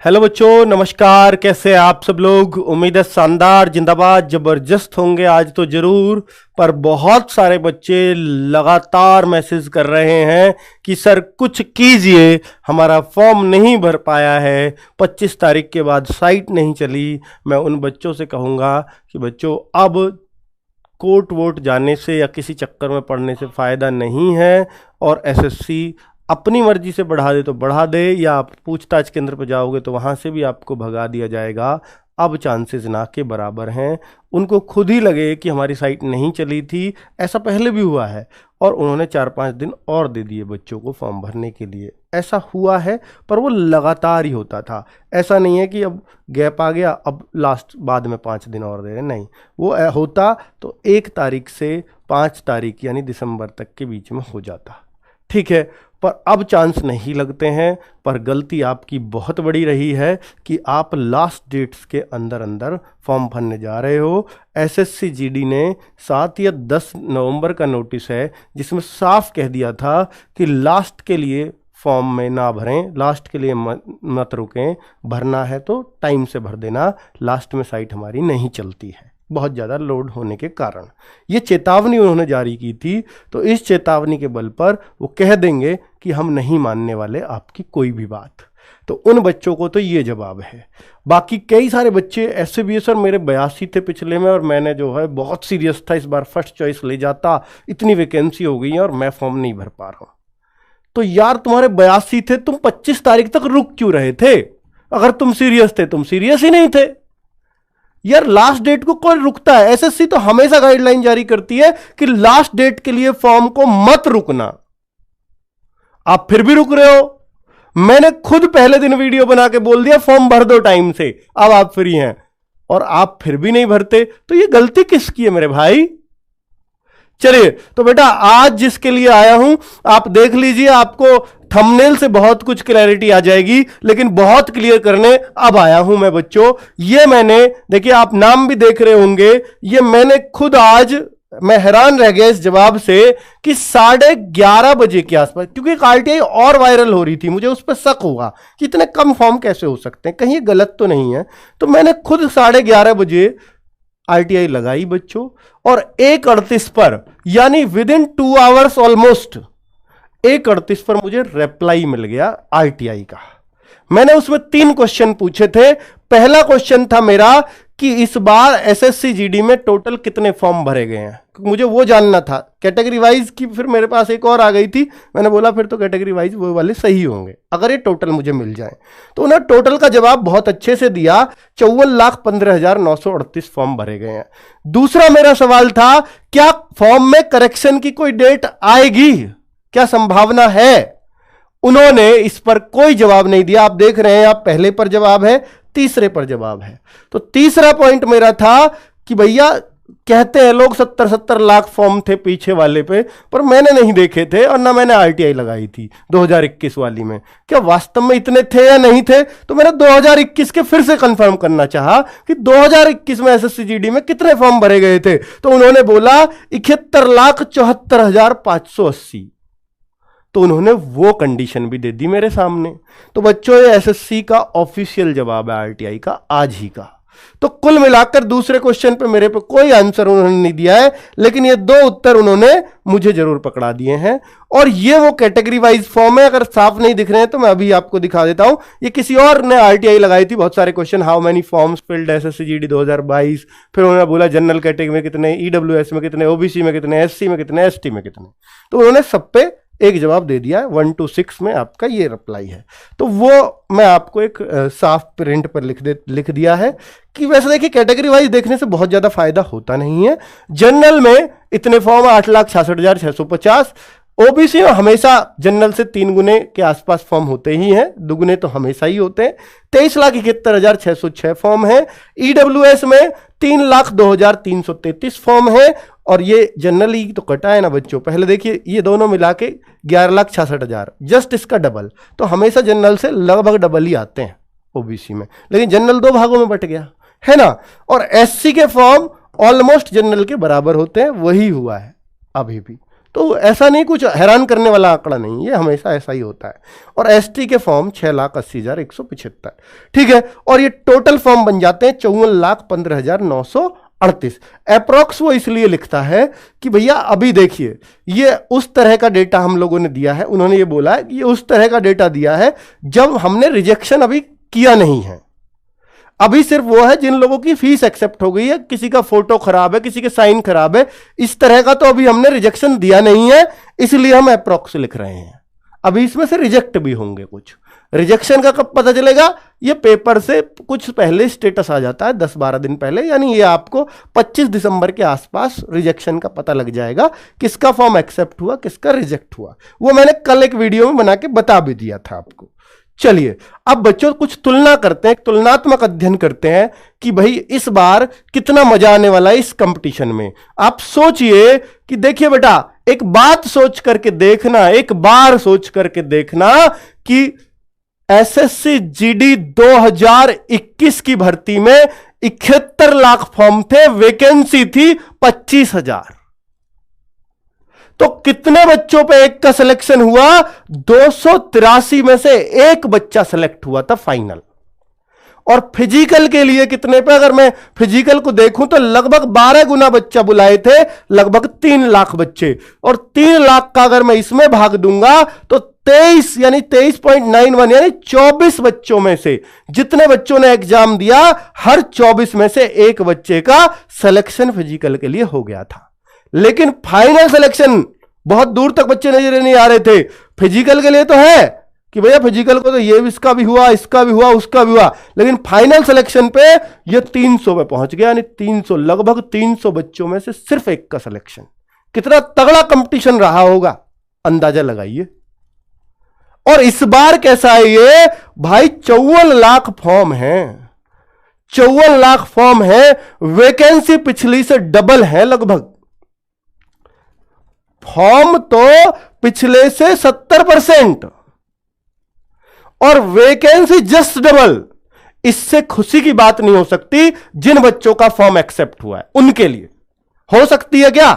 Hello बच्चों, नमस्कार। कैसे हैं आप सब लोग? उम्मीद है शानदार, जिंदाबाद, जबरदस्त होंगे। आज तो जरूर, पर बहुत सारे बच्चे लगातार मैसेज कर रहे हैं कि सर कुछ कीजिए, हमारा फॉर्म नहीं भर पाया है, 25 तारीख के बाद साइट नहीं चली। मैं उन बच्चों से कहूँगा कि बच्चों, अब कोर्ट वोट जाने से या किसी चक्कर में पड़ने से फ़ायदा नहीं है। और एसएससी अपनी मर्जी से बढ़ा दे तो बढ़ा दे, या आप पूछताछ केंद्र पर जाओगे तो वहाँ से भी आपको भगा दिया जाएगा। अब चांसेस ना के बराबर हैं। उनको खुद ही लगे कि हमारी साइट नहीं चली थी, ऐसा पहले भी हुआ है, और उन्होंने 4-5 दिन और दे दिए बच्चों को फॉर्म भरने के लिए। ऐसा हुआ है, पर वो लगातार ही होता था। ऐसा नहीं है कि अब गैप आ गया, अब लास्ट बाद में 5 दिन और दे रहे, नहीं। वो होता तो 1 तारीख से 5 तारीख यानी दिसंबर तक के बीच में हो जाता, ठीक है। पर अब चांस नहीं लगते हैं। पर गलती आपकी बहुत बड़ी रही है कि आप लास्ट डेट्स के अंदर अंदर फॉर्म भरने जा रहे हो। एसएससी जीडी ने 7 या 10 नवंबर का नोटिस है, जिसमें साफ कह दिया था कि लास्ट के लिए फॉर्म में ना भरें, लास्ट के लिए मत रुकें, भरना है तो टाइम से भर देना, लास्ट में साइट हमारी नहीं चलती है बहुत ज़्यादा लोड होने के कारण। ये चेतावनी उन्होंने जारी की थी, तो इस चेतावनी के बल पर वो कह देंगे कि हम नहीं मानने वाले आपकी कोई भी बात। तो उन बच्चों को तो ये जवाब है। बाकी कई सारे बच्चे ऐसे भी है, सर मेरे 82 थे पिछले में और मैंने जो है बहुत सीरियस था, इस बार फर्स्ट चॉइस ले जाता, इतनी वैकेंसी हो गई है और मैं फॉर्म नहीं भर पा रहा हूँ। तो यार, तुम्हारे 82 थे, तुम 25 तारीख तक रुक क्यों रहे थे? अगर तुम सीरियस थे, तुम सीरियस ही नहीं थे यार। लास्ट डेट को कौन रुकता है? एसएससी तो हमेशा गाइडलाइन जारी करती है कि लास्ट डेट के लिए फॉर्म को मत रुकना। आप फिर भी रुक रहे हो। मैंने खुद पहले दिन वीडियो बना के बोल दिया फॉर्म भर दो टाइम से, अब आप फ्री हैं, और आप फिर भी नहीं भरते। तो ये गलती किसकी है मेरे भाई? चलिए, तो बेटा आज जिसके लिए आया हूं, आप देख लीजिए, आपको थंबनेल से बहुत कुछ क्लैरिटी आ जाएगी, लेकिन बहुत क्लियर करने अब आया हूं मैं बच्चों। ये मैंने, देखिए आप नाम भी देख रहे होंगे, ये मैंने खुद आज, मैं हैरान रह गया इस जवाब से कि 11:30 बजे के आसपास, क्योंकि एक आरटीआई और वायरल हो रही थी, मुझे उस पर शक हुआ कि इतने कम फॉर्म कैसे हो सकते हैं, कहीं ये गलत तो नहीं है। तो मैंने खुद 11:30 बजे आरटीआई लगाई बच्चों, और 1:38 पर, यानी विद इन 2 आवर्स ऑलमोस्ट 1:38 पर मुझे रिप्लाई मिल गया आरटीआई का। मैंने उसमें 3 क्वेश्चन पूछे थे। पहला क्वेश्चन था मेरा कि इस बार एसएससी जीडी में टोटल कितने फॉर्म भरे गए हैं, मुझे वो जानना था। कैटेगरी वाइज की फिर मेरे पास एक और आ गई थी, मैंने बोला फिर तो कैटेगरी वाइज वो वाले सही होंगे अगर ये टोटल मुझे मिल जाए। तो उन्होंने टोटल का जवाब बहुत अच्छे से दिया, 54,15,938 फॉर्म भरे गए हैं। दूसरा मेरा सवाल था, क्या फॉर्म में करेक्शन की कोई डेट आएगी, क्या संभावना है? उन्होंने इस पर कोई जवाब नहीं दिया। आप देख रहे हैं, आप पहले पर जवाब है, तीसरे पर जवाब है। तो तीसरा पॉइंट मेरा था कि भैया कहते हैं लोग 70-70 लाख फॉर्म थे पीछे वाले पे, पर मैंने नहीं देखे थे और ना मैंने आरटीआई लगाई थी 2021 वाली में। क्या वास्तव में इतने थे या नहीं थे? तो मैंने 2021 के फिर से कंफर्म करना चाहा कि 2021 में एसएससी जीडी में कितने फॉर्म भरे गए थे। तो उन्होंने बोला 71,74,580। तो उन्होंने वो कंडीशन भी दे दी मेरे सामने। तो बच्चों, ये एसएससी का ऑफिशियल जवाब है आरटीआई का, आज ही का। तो कुल मिलाकर दूसरे क्वेश्चन पे मेरे पे कोई आंसर उन्होंने नहीं दिया है, लेकिन ये 2 उत्तर उन्होंने मुझे जरूर पकड़ा दिए हैं। और ये वो कैटेगरी वाइज फॉर्म है। अगर साफ नहीं दिख रहे हैं तो मैं अभी आपको दिखा देता हूं। ये किसी और ने आरटीआई लगाई थी, बहुत सारे question, how many forms field SSC GD 2022, फिर उन्होंने बोला जनरल कैटेगरी में कितने, ईडब्ल्यूएस में कितने, ओबीसी में कितने, एससी में कितने, एसटी में कितने। तो उन्होंने सब पे एक जवाब दे दिया है। 1 to 6 में आपका ये रिप्लाई है। तो वो मैं आपको एक साफ प्रिंट पर लिख दिया है कि वैसे देखिए, कैटेगरी वाइज देखने से बहुत ज्यादा फायदा होता नहीं है। जनरल में इतने फॉर्म 8,66,650, ओबीसी में हमेशा जनरल से 3 गुने के आसपास फॉर्म होते ही हैं, दुगुने तो हमेशा ही होते हैं। 23,71,606 फॉर्म है। ईडब्ल्यूएस में 3,02,333 फॉर्म है। और ये जनरली तो कटा है ना बच्चों, पहले देखिए ये दोनों मिला के 11,66,000, जस्ट इसका डबल। तो हमेशा जनरल से लगभग डबल ही आते हैं ओबीसी में, लेकिन जनरल 2 भागों में बट गया है ना। और एससी के फॉर्म ऑलमोस्ट जनरल के बराबर होते हैं, वही हुआ है अभी भी। तो ऐसा नहीं, कुछ हैरान करने वाला आंकड़ा नहीं, ये हमेशा ऐसा ही होता है। और एसटी के फॉर्म 6,80,175, ठीक है। और ये टोटल फॉर्म बन जाते हैं 54,15,938। अप्रोक्स वो इसलिए लिखता है कि भैया अभी देखिए, ये उस तरह का डेटा हम लोगों ने दिया है, उन्होंने ये बोला है कि ये उस तरह का डेटा दिया है जब हमने रिजेक्शन अभी किया नहीं है। अभी सिर्फ वो है जिन लोगों की फीस एक्सेप्ट हो गई है, किसी का फोटो खराब है, किसी के साइन खराब है, इस तरह का तो अभी हमने रिजेक्शन दिया नहीं है, इसलिए हम अप्रोक्स लिख रहे हैं। अभी इसमें से रिजेक्ट भी होंगे कुछ। रिजेक्शन का कब पता चलेगा? ये पेपर से कुछ पहले स्टेटस आ जाता है, 10-12 दिन पहले, यानी ये आपको 25 दिसंबर के आसपास रिजेक्शन का पता लग जाएगा, किसका फॉर्म एक्सेप्ट हुआ, किसका रिजेक्ट हुआ। वो मैंने कल एक वीडियो में बना के बता भी दिया था आपको। चलिए अब बच्चों कुछ तुलना करते हैं, तुलनात्मक अध्ययन करते हैं कि भाई इस बार कितना मजा आने वाला है इस कंपटीशन में। आप सोचिए कि देखिए बेटा, एक बात सोच करके देखना, एक बार सोच करके देखना कि एसएससी जीडी 2021 की भर्ती में 71 लाख फॉर्म थे, वैकेंसी थी 25,000। तो कितने बच्चों पे एक का सिलेक्शन हुआ? 283 में से एक बच्चा सिलेक्ट हुआ था फाइनल। और फिजिकल के लिए कितने पे? अगर मैं फिजिकल को देखूं तो लगभग 12 गुना बच्चा बुलाए थे, लगभग 3 लाख बच्चे। और 3 लाख का अगर मैं इसमें भाग दूंगा तो 23 यानी 23.91 यानी 24 बच्चों में से जितने बच्चों ने एग्जाम दिया, हर 24 में से एक बच्चे का सिलेक्शन फिजिकल के लिए हो गया था। लेकिन फाइनल सिलेक्शन बहुत दूर तक बच्चे नजर नहीं आ रहे थे। फिजिकल के लिए तो है कि भैया फिजिकल को तो ये इसका भी हुआ, इसका भी हुआ, उसका भी हुआ, लेकिन फाइनल सिलेक्शन पे ये 300 पे पहुंच गया, यानी 300 लगभग 300 बच्चों में से सिर्फ एक का सिलेक्शन। कितना तगड़ा कंपटीशन रहा होगा, अंदाजा लगाइए। और इस बार कैसा है ये भाई? 54 लाख फॉर्म है, 54 लाख फॉर्म है, वैकेंसी पिछली से डबल है लगभग। फॉर्म तो पिछले से 70% और वैकेंसी जस्ट डबल। इससे खुशी की बात नहीं हो सकती जिन बच्चों का फॉर्म एक्सेप्ट हुआ है उनके लिए। हो सकती है क्या?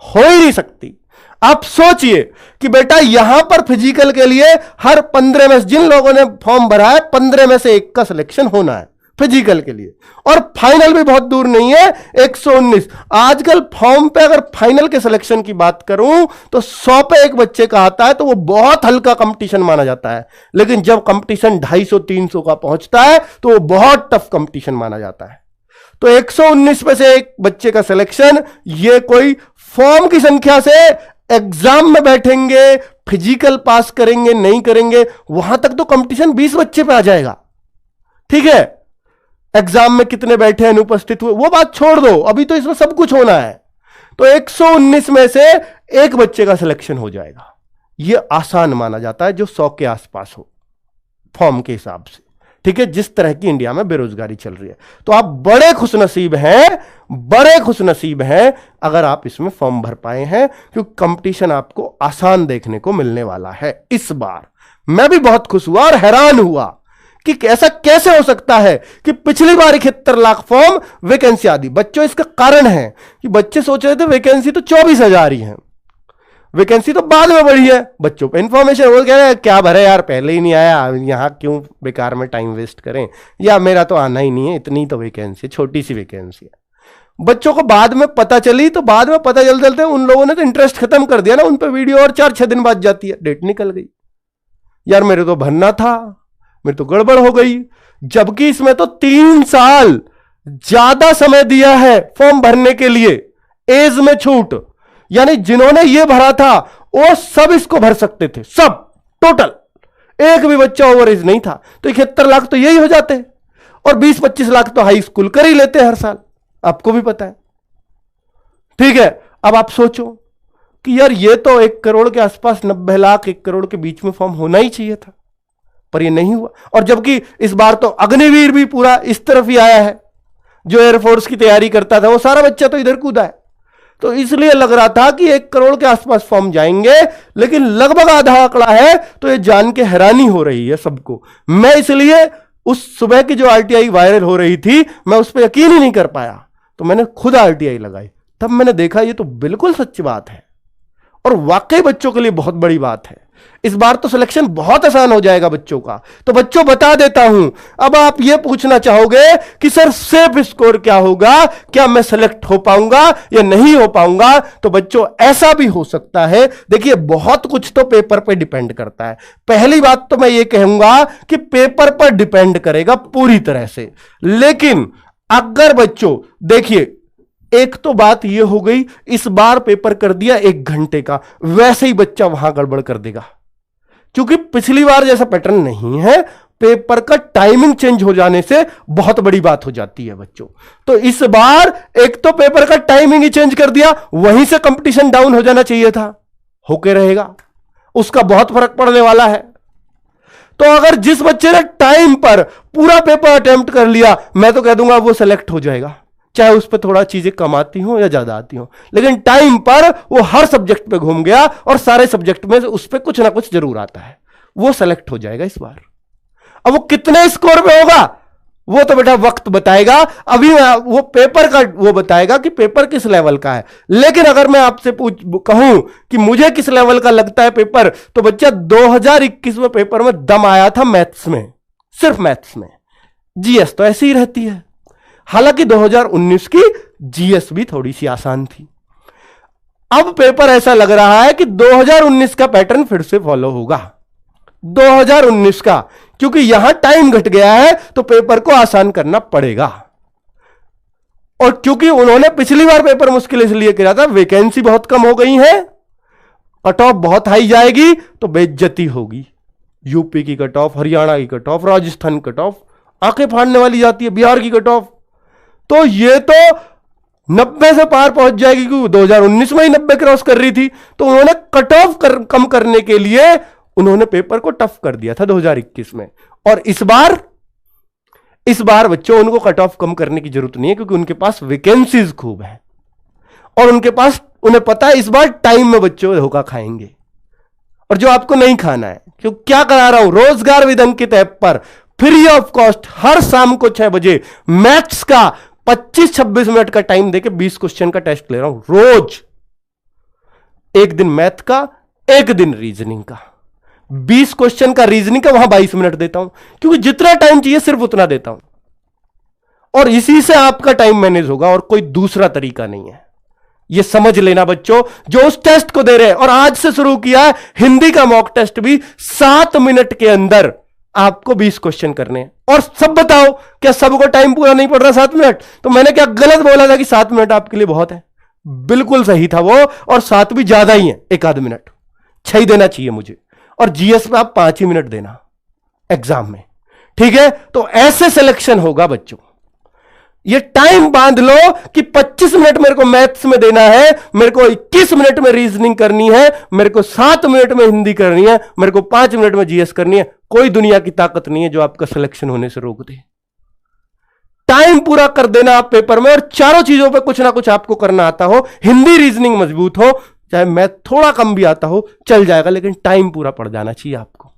हो ही नहीं सकती। आप सोचिए कि बेटा यहां पर फिजिकल के लिए हर 15 में जिन लोगों ने फॉर्म भरा है 15 में से एक का सिलेक्शन होना है फिजिकल के लिए। और फाइनल भी बहुत दूर नहीं है, 119। आजकल फॉर्म पे अगर फाइनल के सिलेक्शन की बात करूं तो 100 पे एक बच्चे का आता है तो वो बहुत हल्का कंपटीशन माना जाता है। लेकिन जब कंपटीशन 250-300 का पहुंचता है तो वो बहुत टफ कंपटीशन माना जाता है। तो 119 में से एक बच्चे का सिलेक्शन, ये कोई फॉर्म की संख्या से एग्जाम में बैठेंगे, फिजिकल पास करेंगे नहीं करेंगे, वहां तक तो कंपटीशन 20 बच्चे पे आ जाएगा। ठीक है, एग्जाम में कितने बैठे अनुपस्थित हुए वो बात छोड़ दो, अभी तो इसमें सब कुछ होना है। तो 119 में से एक बच्चे का सिलेक्शन हो जाएगा, यह आसान माना जाता है जो 100 के आसपास हो फॉर्म के हिसाब से। ठीक है, जिस तरह की इंडिया में बेरोजगारी चल रही है, तो आप बड़े खुशनसीब हैं, बड़े खुशनसीब हैं अगर आप इसमें फॉर्म भर पाए हैं, क्योंकि कंपटीशन आपको आसान देखने को मिलने वाला है इस बार। मैं भी बहुत खुश हुआ और हैरान हुआ कि ऐसा कैसे हो सकता है कि पिछली बार 71 लाख फॉर्म, वैकेंसी आदि। बच्चों इसका कारण है कि बच्चे सोच रहे थे वैकेंसी तो 24,000 ही है, वैकेंसी तो बाद में बढ़ी है। बच्चों पे इंफॉर्मेशन वो कह रहे हैं क्या भरे यार, पहले ही नहीं आया, यहां क्यों बेकार में टाइम वेस्ट करें, या मेरा तो आना ही नहीं है, इतनी तो वैकेंसी, छोटी सी वैकेंसी है। बच्चों को बाद में पता चली, तो बाद में पता चलते उन लोगों ने तो इंटरेस्ट खत्म कर दिया ना, उन पर वीडियो और 4-6 दिन बाद जाती है, डेट निकल गई, यार मेरे तो भरना था, मेरी तो गड़बड़ हो गई। जबकि इसमें तो 3 साल ज्यादा समय दिया है फॉर्म भरने के लिए, एज में छूट, यानी जिन्होंने ये भरा था वो सब इसको भर सकते थे, सब टोटल, एक भी बच्चा ओवर एज नहीं था। तो 71 लाख तो यही हो जाते, और 20-25 लाख तो हाई स्कूल कर ही लेते हर साल, आपको भी पता है। ठीक है, अब आप सोचो कि यार ये तो 1 करोड़ के आसपास, 90 लाख 1 करोड़ के बीच में फॉर्म होना ही चाहिए था, पर ये नहीं हुआ। और जबकि इस बार तो अग्निवीर भी पूरा इस तरफ ही आया है, जो एयरफोर्स की तैयारी करता था वो सारा बच्चा तो इधर कूदा है। तो इसलिए लग रहा था कि 1 करोड़ के आसपास फॉर्म जाएंगे, लेकिन लगभग आधा आंकड़ा है, तो ये जान के हैरानी हो रही है सबको। मैं इसलिए उस सुबह की जो आरटीआई वायरल हो रही थी, मैं उस पर यकीन ही नहीं कर पाया, तो मैंने खुद आरटीआई लगाई, तब मैंने देखा ये तो बिल्कुल सच्ची बात है। और वाकई बच्चों के लिए बहुत बड़ी बात है। इस बार तो सिलेक्शन बहुत आसान हो जाएगा बच्चों का। तो बच्चों बता देता हूं, अब आप यह पूछना चाहोगे कि सर सेफ स्कोर क्या होगा, क्या मैं सेलेक्ट हो पाऊंगा या नहीं हो पाऊंगा? तो बच्चों ऐसा भी हो सकता है। देखिए बहुत कुछ तो पेपर पे डिपेंड करता है। पहली बात तो मैं ये कहूंगा कि पेपर पर डिपेंड करेगा पूरी तरह से। लेकिन अगर बच्चों देखिए, एक तो बात यह हो गई, इस बार पेपर कर दिया 1 घंटे का, वैसे ही बच्चा वहां गड़बड़ कर देगा, क्योंकि पिछली बार जैसा पैटर्न नहीं है। पेपर का टाइमिंग चेंज हो जाने से बहुत बड़ी बात हो जाती है बच्चों। तो इस बार एक तो पेपर का टाइमिंग ही चेंज कर दिया, वहीं से कंपटीशन डाउन हो जाना चाहिए था, होके रहेगा, उसका बहुत फर्क पड़ने वाला है। तो अगर जिस बच्चे ने टाइम पर पूरा पेपर अटेम्प्ट कर लिया, मैं तो कह दूंगा वो सेलेक्ट हो जाएगा, चाहे उस पर थोड़ा चीजें कम आती हो या ज्यादा आती हो। लेकिन टाइम पर वो हर सब्जेक्ट पे घूम गया और सारे सब्जेक्ट में उस पर कुछ ना कुछ जरूर आता है, वो सेलेक्ट हो जाएगा इस बार। अब वो कितने स्कोर पे होगा वो तो बेटा वक्त बताएगा, अभी वो पेपर का वो बताएगा कि पेपर किस लेवल का है। लेकिन अगर मैं आपसे कहूं कि मुझे किस लेवल का लगता है पेपर, तो बच्चा 2021 में पेपर में दम आया था मैथ्स में, सिर्फ मैथ्स में। जीएस तो ऐसी ही रहती है। हालांकि 2019 की जीएस भी थोड़ी सी आसान थी। अब पेपर ऐसा लग रहा है कि 2019 का पैटर्न फिर से फॉलो होगा, 2019 का, क्योंकि यहां टाइम घट गया है तो पेपर को आसान करना पड़ेगा। और क्योंकि उन्होंने पिछली बार पेपर मुश्किल इसलिए किया था, वैकेंसी बहुत कम हो गई है, कट ऑफ बहुत हाई जाएगी तो बेइज्जती होगी। यूपी की कट ऑफ, हरियाणा की कट ऑफ, राजस्थान की कट ऑफ आंखें फाड़ने वाली जाती है, बिहार की कट ऑफ तो ये तो 90 से पार पहुंच जाएगी, क्योंकि 2019 में ही 90 क्रॉस कर रही थी। तो उन्होंने कट ऑफ कम करने के लिए उन्होंने पेपर को टफ कर दिया था 2021 में। और इस बार बच्चों उनको कट ऑफ कम करने की जरूरत नहीं है, क्योंकि उनके पास वैकेंसीज खूब है और उन्हें पता है इस बार टाइम में बच्चों धोखा खाएंगे। और जो आपको नहीं खाना है, क्यों क्या करा रहा हूं, रोजगार विद अंकित ऐप पर फ्री ऑफ कॉस्ट हर शाम को 6 बजे मैथ्स का 25-26 मिनट का टाइम देके 20 क्वेश्चन का टेस्ट ले रहा हूं रोज। एक दिन मैथ का, एक दिन रीजनिंग का। 20 क्वेश्चन का रीजनिंग का वहां 22 मिनट देता हूं, क्योंकि जितना टाइम चाहिए सिर्फ उतना देता हूं। और इसी से आपका टाइम मैनेज होगा और कोई दूसरा तरीका नहीं है। यह समझ लेना बच्चों, जो उस टेस्ट को दे रहे हैं। और आज से शुरू किया है हिंदी का मॉक टेस्ट भी, 7 मिनट के अंदर आपको 20 क्वेश्चन करने हैं। और सब बताओ, क्या सबको टाइम पूरा नहीं पड़ रहा 7 मिनट? तो मैंने क्या गलत बोला था कि 7 मिनट आपके लिए बहुत है? बिल्कुल सही था वो, और 7 भी ज्यादा ही है, 1 आध मिनट 6 ही देना चाहिए मुझे। और जीएस में आप 5 ही मिनट देना एग्जाम में, ठीक है? तो ऐसे सिलेक्शन होगा बच्चों। ये टाइम बांध लो कि 25 मिनट मेरे को मैथ्स में देना है, मेरे को 21 मिनट में रीजनिंग करनी है, मेरे को 7 मिनट में हिंदी करनी है, मेरे को 5 मिनट में जीएस करनी है। कोई दुनिया की ताकत नहीं है जो आपका सिलेक्शन होने से रोक दे। टाइम पूरा कर देना आप पेपर में, और चारों चीजों पे कुछ ना कुछ आपको करना आता हो। हिंदी रीजनिंग मजबूत हो, चाहे मैथ थोड़ा कम भी आता हो, चल जाएगा, लेकिन टाइम पूरा पड़ जाना चाहिए आपको,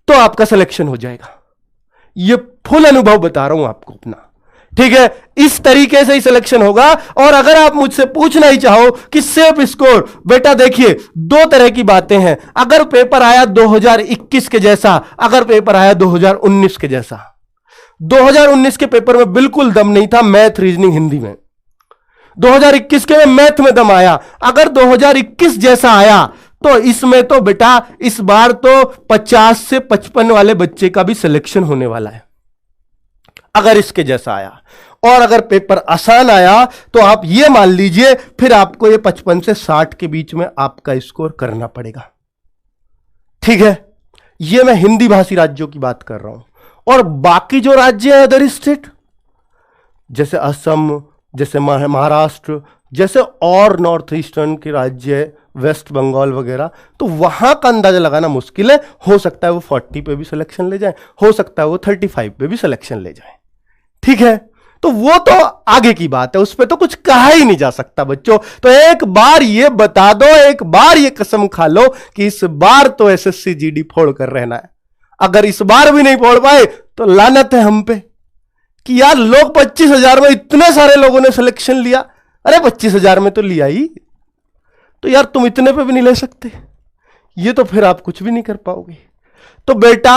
तो आपका सिलेक्शन हो जाएगा। ये फुल अनुभव बता रहा हूं आपको अपना, ठीक है? इस तरीके से ही सिलेक्शन होगा। और अगर आप मुझसे पूछना ही चाहो कि सेफ स्कोर, बेटा देखिए 2 तरह की बातें हैं। अगर पेपर आया 2021 के जैसा, अगर पेपर आया 2019 के जैसा। 2019 के पेपर में बिल्कुल दम नहीं था मैथ, रीजनिंग, हिंदी में। 2021 के में मैथ में दम आया। अगर 2021 जैसा आया तो इसमें तो बेटा इस बार तो 50 से 55 वाले बच्चे का भी सिलेक्शन होने वाला है, अगर इसके जैसा आया। और अगर पेपर आसान आया तो आप ये मान लीजिए फिर आपको ये 55 से 60 के बीच में आपका स्कोर करना पड़ेगा, ठीक है? ये मैं हिंदी भाषी राज्यों की बात कर रहा हूं। और बाकी जो राज्य है अदर स्टेट, जैसे असम, जैसे महाराष्ट्र, जैसे और नॉर्थ ईस्टर्न के राज्य, वेस्ट बंगाल वगैरह, तो वहां का अंदाजा लगाना मुश्किल है। हो सकता है वो 40 पे भी सिलेक्शन ले जाए, हो सकता है वो 35 पे भी सिलेक्शन ले जाए, ठीक है? तो वो तो आगे की बात है, उस पर तो कुछ कहा ही नहीं जा सकता बच्चों। तो एक बार ये बता दो, एक बार ये कसम खा लो कि इस बार तो एसएससी जीडी फोड़ कर रहना है। अगर इस बार भी नहीं फोड़ पाए तो लानत है हम पे कि यार लोग 25,000 में इतने सारे लोगों ने सिलेक्शन लिया। अरे 25,000 में तो लिया ही, तो यार तुम इतने पे भी नहीं ले सकते, ये तो फिर आप कुछ भी नहीं कर पाओगे। तो बेटा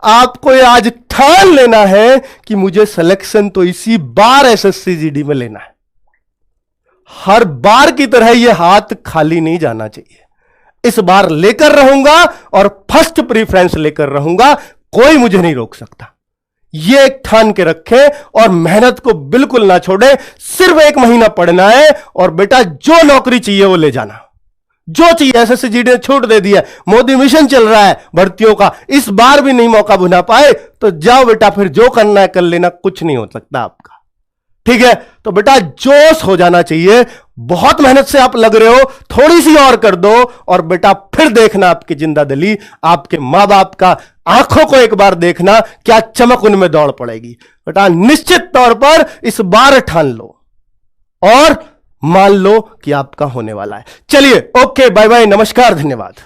आपको ये आज ठान लेना है कि मुझे सिलेक्शन तो इसी बार एसएससी जीडी में लेना है। हर बार की तरह ये हाथ खाली नहीं जाना चाहिए। इस बार लेकर रहूंगा और फर्स्ट प्रीफ्रेंस लेकर रहूंगा, कोई मुझे नहीं रोक सकता। ये एक ठान के रखे और मेहनत को बिल्कुल ना छोड़े। सिर्फ 1 महीना पढ़ना है और बेटा जो नौकरी चाहिए वो ले जाना, जो चाहिए। एसएससी जीडी ने छूट दे दिया, मोदी मिशन चल रहा है भर्तियों का, इस बार भी नहीं मौका भुना पाए तो जाओ बेटा, फिर जो करना है कर लेना, कुछ नहीं हो सकता आपका। ठीक है, तो बेटा जोश हो जाना चाहिए। बहुत मेहनत से आप लग रहे हो, थोड़ी सी और कर दो और बेटा फिर देखना आपकी जिंदादिली, आपके मां बाप का आंखों को एक बार देखना, क्या चमक उनमें दौड़ पड़ेगी। बेटा निश्चित तौर पर इस बार ठान लो और मान लो कि आपका होने वाला है। चलिए, ओके, बाय बाय, नमस्कार, धन्यवाद।